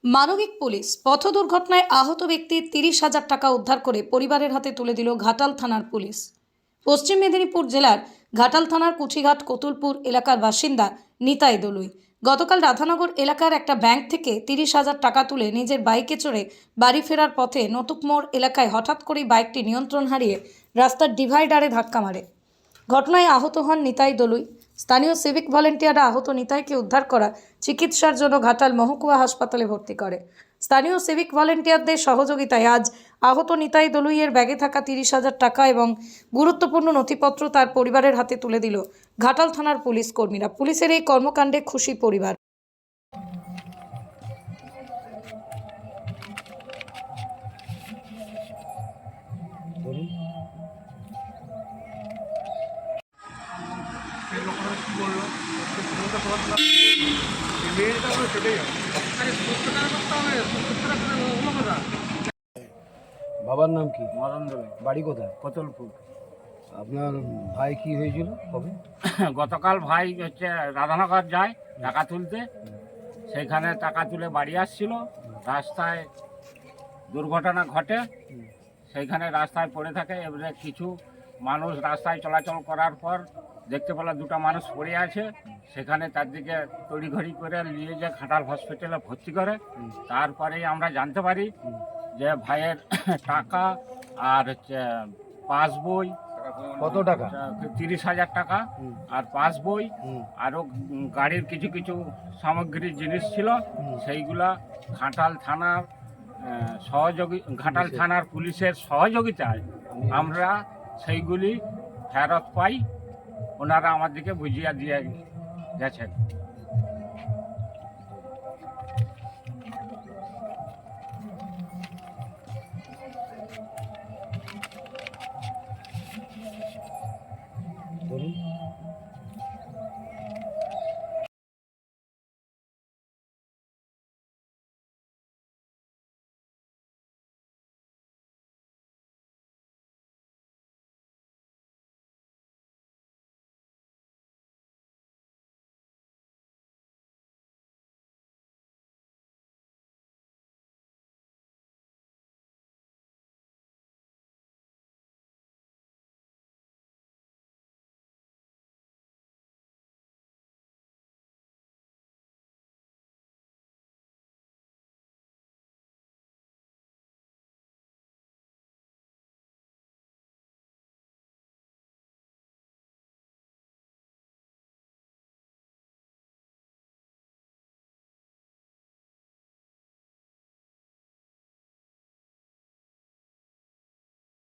মানবিক পুলিশ পথ দুর্ঘটনায় আহত ব্যক্তির 30,000 টাকা উদ্ধার করে পরিবারের হাতে তুলে দিল ঘাটাল থানার পুলিশ। পশ্চিম মেদিনীপুর জেলার ঘাটাল থানার কুচিঘাট কতুলপুর এলাকার বাসিন্দা নিতাই দলুই গতকাল রাধানগর এলাকার একটা ব্যাংক থেকে 30,000 টাকা তুলে নিজের বাইকে চড়ে বাড়ি ফেরার পথে নতুকমোড় এলাকায় হঠাৎ করেই বাইকটি নিয়ন্ত্রণ হারিয়ে রাস্তার ডিভাইডারে ধাক্কা মারে। ঘটনায় আহত হন নিতাই দলুই। স্থানীয় সিভিক ভলেন্টিয়াররা আহত নিতাইকে উদ্ধার করা চিকিৎসার জন্য ঘাটাল মহকুমা হাসপাতালে ভর্তি করে। স্থানীয় সিভিক ভলেন্টিয়ারদের সহযোগিতায় আজ আহত নিতাই দলুইয়ের ব্যাগে থাকা 30,000 টাকা এবং গুরুত্বপূর্ণ নথিপত্র তার পরিবারের হাতে তুলে দিল ঘাটাল থানার পুলিশ কর্মীরা। পুলিশের এই কর্মকাণ্ডে খুশি পরিবার। বাবার নাম কি? মদন দলুই, বাড়ি কোথায়? কতুলপুর। আপনার ভাই কি হয়েছিল কবে? গতকাল ভাই হচ্ছে রাধানগর যায় টাকা তুলতে, সেইখানে টাকা তুলে বাড়ি আসছিল, রাস্তায় দুর্ঘটনা ঘটে, সেইখানে রাস্তায় পড়ে থাকে। এবারে কিছু মানুষ রাস্তায় চলাচল করার পর দেখতে পেল দুটো মানুষ পড়ে আছে, সেখানে তার দিকে তড়িঘড়ি করে নিয়ে যে ঘাটাল হসপিটালে ভর্তি করে। তারপরেই আমরা জানতে পারি যে ভাইয়ের টাকা আর হচ্ছে পাসবই, কত টাকা? 30,000 টাকা আর পাসবই, হুম। আরও গাড়ির কিছু কিছু সামগ্রী জিনিস ছিল, সেইগুলা ঘাটাল থানার ঘাটাল থানার পুলিশের সহযোগিতায় আমরা সেইগুলি ফেরত পাই। ওনারা আমাদেরকে বুঝিয়ে দিয়ে গেছেন।